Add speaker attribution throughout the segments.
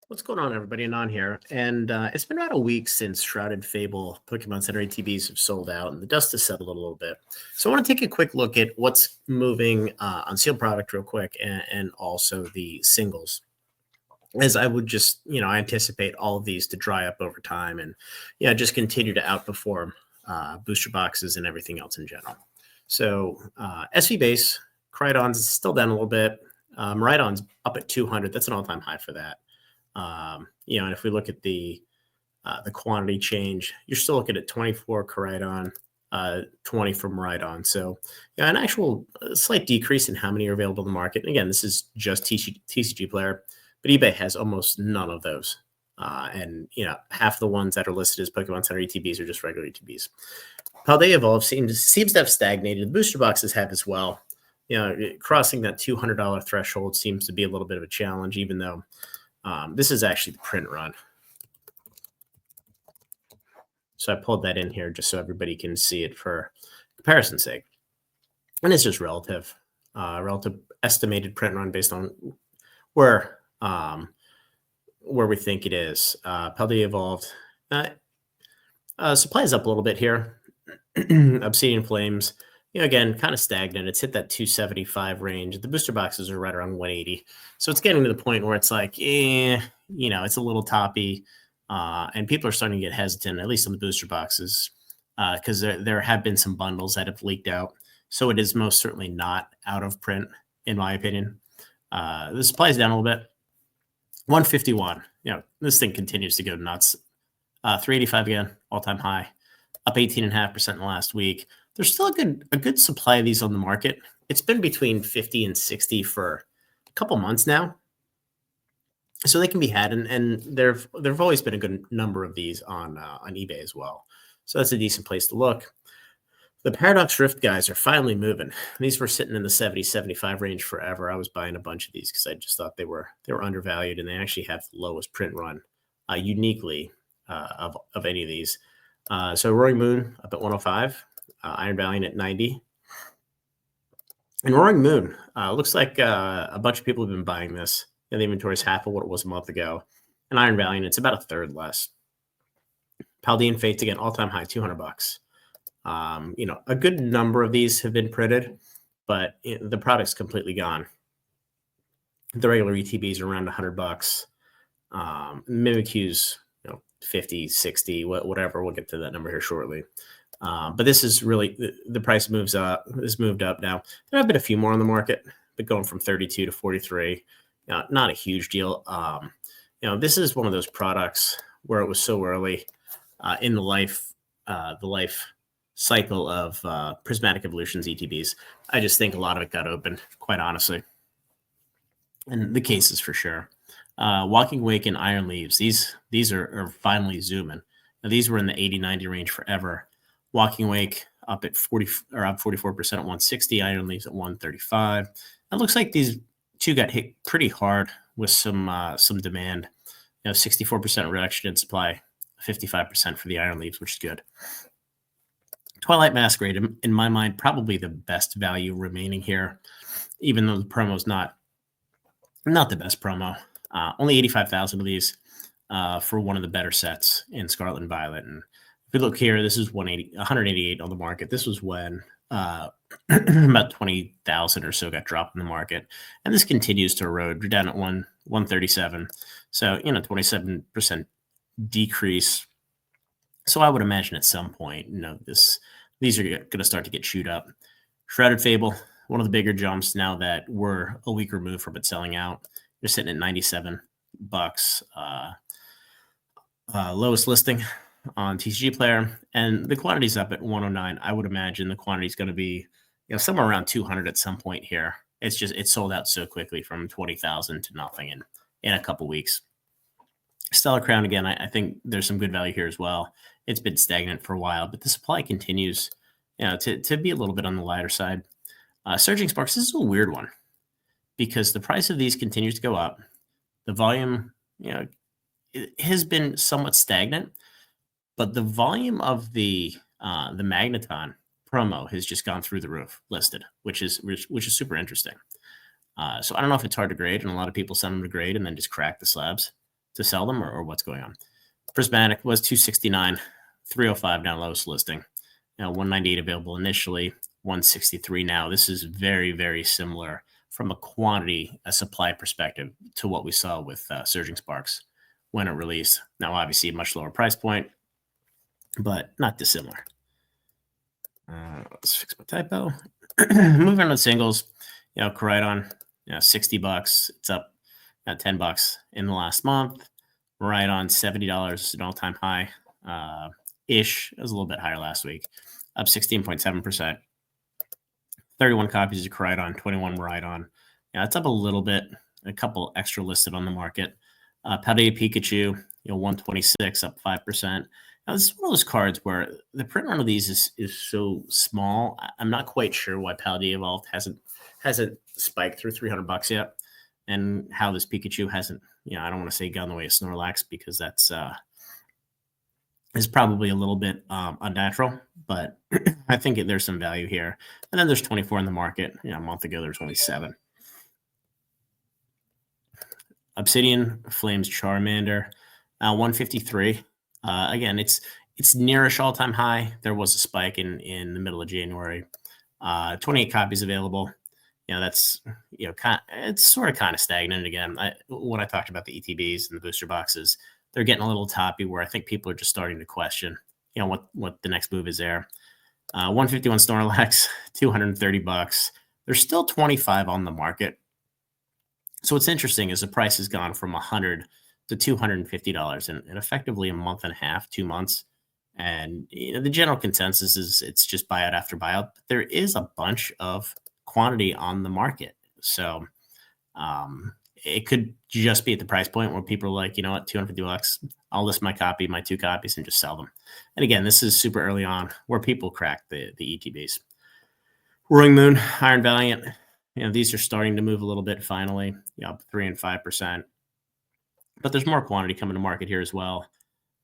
Speaker 1: What's going on, everybody? Anon here. And it's been about a week since Shrouded Fable Pokemon Center ETBs have sold out, and the dust has settled a little bit. So I want to take a quick look at what's moving on sealed product real quick, and also the singles. As I would just, I anticipate all of these to dry up over time and, just continue to outperform booster boxes and everything else in general. So SV base, Crydon's still down a little bit. Rhydon's up at 200. That's an all-time high for that. And if we look at the quantity change, you're still looking at 24 Coridon, 20 from Rhydon. So an actual slight decrease in how many are available in the market. And again, this is just TCG player, but eBay has almost none of those. And half the ones that are listed as Pokemon Center ETBs are just regular ETBs. How they evolve seems to have stagnated. The booster boxes have as well. Crossing that $200 threshold seems to be a little bit of a challenge, even though this is actually the print run. So I pulled that in here just so everybody can see it for comparison's sake. And it's just relative estimated print run based on where we think it is. Paldea evolved. Supply is up a little bit here. Obsidian Flames, again, kind of stagnant. It's hit that 275 range. The booster boxes are right around 180. So it's getting to the point where it's like, it's a little toppy. And people are starting to get hesitant, at least on the booster boxes, because there have been some bundles that have leaked out. So it is most certainly not out of print, in my opinion. The supply is down a little bit. 151. This thing continues to go nuts. 385 again, all-time high. Up 18.5% in the last week. There's still a good supply of these on the market. It's been between 50 and 60 for a couple months now. So they can be had, and there've always been a good number of these on eBay as well. So that's a decent place to look. The Paradox Rift guys are finally moving. These were sitting in the 70, 75 range forever. I was buying a bunch of these because I just thought they were undervalued, and they actually have the lowest print run uniquely of any of these. So Roaring Moon up at 105. Iron Valiant at 90. And Roaring Moon, looks like a bunch of people have been buying this. The inventory is half of what it was a month ago. And Iron Valiant, it's about a third less. Paldean Fates, again, all-time high, $200. A good number of these have been printed, but the product's completely gone. The regular ETBs are around $100. Mimikyu's, 50, 60, whatever. We'll get to that number here shortly. But this is really the price moves up. This moved up now. There have been a few more on the market, but going from 32 to 43, not a huge deal. This is one of those products where it was so early in the life cycle of Prismatic Evolutions ETBs. I just think a lot of it got opened, quite honestly, and the cases for sure. Walking Wake and Iron Leaves. These are finally zooming. Now, these were in the 80, 90 range forever. Walking Wake up at 40 or up 44% at 160. Iron Leaves at 135. It looks like these two got hit pretty hard with some demand. 64% reduction in supply, 55% for the Iron Leaves, which is good. Twilight Masquerade, in my mind, probably the best value remaining here, even though the promo's not the best promo. Only 85,000 of these for one of the better sets in Scarlet and Violet. And if we look here, this is 188 on the market. This was when about 20,000 or so got dropped in the market. And this continues to erode. We're down at 137. So, 27% decrease. So I would imagine at some point, these are going to start to get chewed up. Shrouded Fable, one of the bigger jumps now that we're a week removed from it selling out. They're sitting at $97. Lowest listing on TCG Player, and the quantity's up at 109. I would imagine the quantity's going to be somewhere around 200 at some point here. It's sold out so quickly from 20,000 to nothing in a couple weeks. Stellar Crown, again, I think there's some good value here as well. It's been stagnant for a while, but the supply continues to be a little bit on the lighter side. Surging Sparks, this is a weird one because the price of these continues to go up. The volume, it has been somewhat stagnant, but the volume of the Magneton promo has just gone through the roof listed, which is super interesting. So I don't know if it's hard to grade, and a lot of people send them to grade and then just crack the slabs to sell them, or what's going on. Prismatic was 269, 305 down lowest listing. 198 available initially, 163 now. This is very, very similar from a supply perspective to what we saw with Surging Sparks when it released. Now, obviously, a much lower price point, but not dissimilar. Let's fix my typo. Moving on to singles, Coridon, $60. It's up $10 in the last month. Right on $70, an all-time high. Ish. It was a little bit higher last week. Up 16.7%. 31 copies of Coridon, 21 Rhydon. It's up a little bit. A couple extra listed on the market. Paldea Pikachu, 126, up 5%. Now, this is one of those cards where the print run of these is so small. I'm not quite sure why Paldea Evolved hasn't spiked through $300 yet, and how this Pikachu hasn't, I don't want to say gone the way of Snorlax, because that's is probably a little bit unnatural, but I think there's some value here. And then there's 24 in the market. A month ago there's only 7. Obsidian Flames Charmander, 153. Again, it's nearish all-time high. There was a spike in the middle of January. 28 copies available. That's it's sort of kind of stagnant again. When I talked about the ETBs and the booster boxes, they're getting a little toppy, where I think people are just starting to question, what the next move is there. 151 Snorlax, $230. There's still 25 on the market. So what's interesting is the price has gone from $100 to $250 in effectively a month and a half, 2 months. And the general consensus is it's just buyout after buyout. But there is a bunch of quantity on the market. So it could just be at the price point where people are like, what, $250, I'll list my 2 copies and just sell them. And again, this is super early on where people crack the ETBs. Roaring Moon, Iron Valiant, these are starting to move a little bit finally, up 3 and 5%. But there's more quantity coming to market here as well.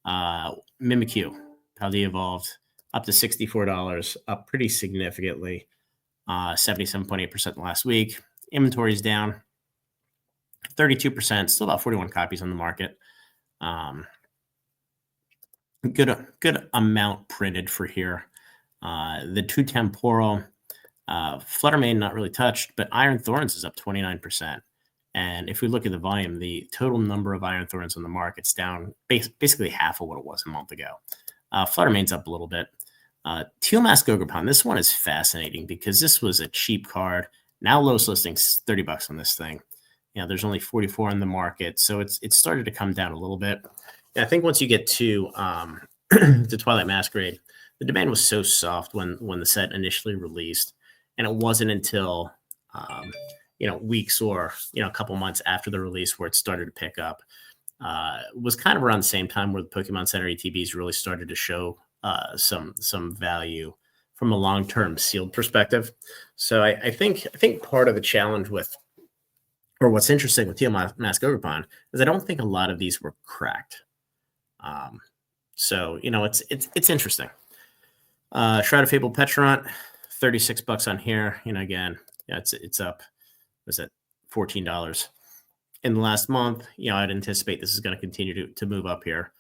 Speaker 1: Mimikyu, Paldea Evolved, up to $64, up pretty significantly, 77.8% last week. Inventory's down 32%, still about 41 copies on the market. Good amount printed for here. The 2 Temporal, Fluttermane not really touched, but Iron Thorns is up 29%. And if we look at the volume, the total number of Iron Thorns on the market's down basically half of what it was a month ago. Fluttermane's up a little bit. Teal Mask Ogerpon, this one is fascinating because this was a cheap card. Now lowest listing's $30 on this thing. There's only 44 in the market, so it's started to come down a little bit. And I think once you get to to Twilight Masquerade, the demand was so soft when the set initially released, and it wasn't until weeks or a couple months after the release where it started to pick up. It was kind of around the same time where the Pokemon Center ETBs really started to show some value from a long-term sealed perspective. So I think part of the challenge with, or what's interesting with Teal Mask Ogerpon, is I don't think a lot of these were cracked. So it's interesting. Shroud of Fable Petrant, $36 on here. Again, it's up. Was it $14 in the last month? I'd anticipate this is going to continue to move up here.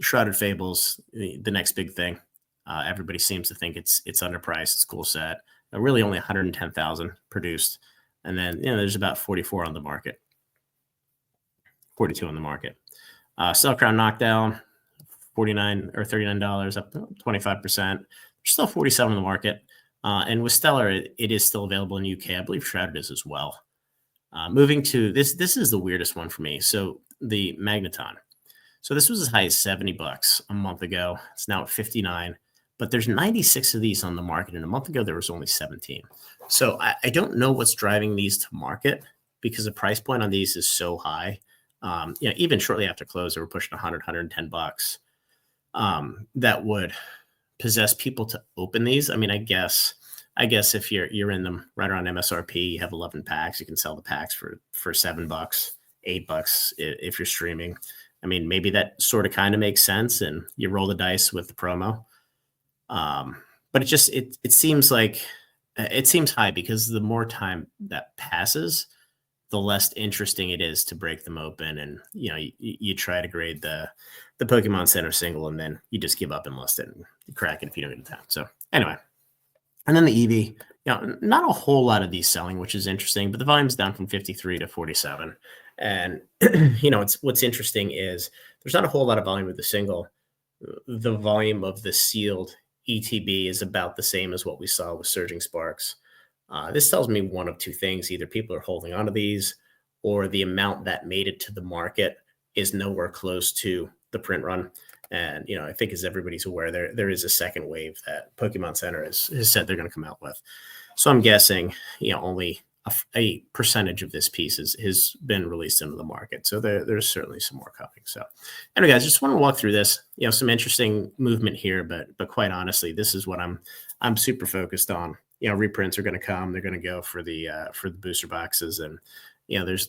Speaker 1: Shrouded Fables, the next big thing. Everybody seems to think it's underpriced. It's a cool set. Really only 110,000 produced. And then, there's about 44 on the market. 42 on the market. Cellcrown Knockdown, $49 or $39, up 25%. There's still 47 on the market. And with Stellar, it is still available in UK. I believe Shrouded is as well. Moving to this is the weirdest one for me. So the Magneton. So this was as high as $70 a month ago. It's now at 59, but there's 96 of these on the market. And a month ago, there was only 17. So I don't know what's driving these to market, because the price point on these is so high. Even shortly after close, they were pushing $100, $110. That would possess people to open these. I mean, I guess if you're in them right around MSRP, you have 11 packs, you can sell the packs for $7, $8 if you're streaming. I mean, maybe that sort of kind of makes sense, and you roll the dice with the promo. But it seems like it seems high, because the more time that passes, the less interesting it is to break them open. And, you try to grade the Pokemon Center single, and then you just give up and list it and you crack it if you don't get it down. So anyway, and then the EV, not a whole lot of these selling, which is interesting, but the volume's down from 53 to 47. And, what's interesting is there's not a whole lot of volume with the single. The volume of the sealed ETB is about the same as what we saw with Surging Sparks. This tells me one of two things. Either people are holding onto these, or the amount that made it to the market is nowhere close to the print run. And, I think as everybody's aware, there is a second wave that Pokemon Center has said they're going to come out with. So I'm guessing, only a percentage of this piece has been released into the market. So there's certainly some more coming. So anyway, guys, just want to walk through this, some interesting movement here, but quite honestly, this is what I'm super focused on. Reprints are going to come. They're going to go for the booster boxes. And, there's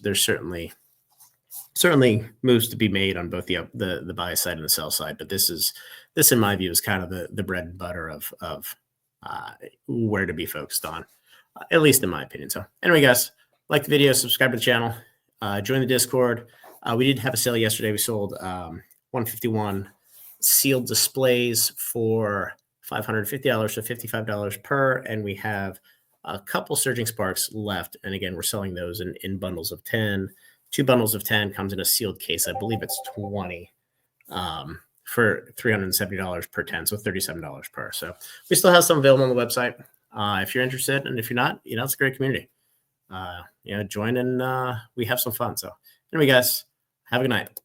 Speaker 1: certainly moves to be made on both the buy side and the sell side. But this in my view is kind of the bread and butter of where to be focused on, at least in my opinion. So anyway, guys, like the video, subscribe to the channel, join the Discord. We did have a sale yesterday. We sold 151 sealed displays for $550 to $55 per, and we have a couple Surging Sparks left. And again, we're selling those in bundles of 10. 2 bundles of 10 comes in a sealed case. I believe it's 20 for $370 per 10, so $37 per. So we still have some available on the website. If you're interested, and if you're not, it's a great community. Join and we have some fun. So anyway, guys, have a good night.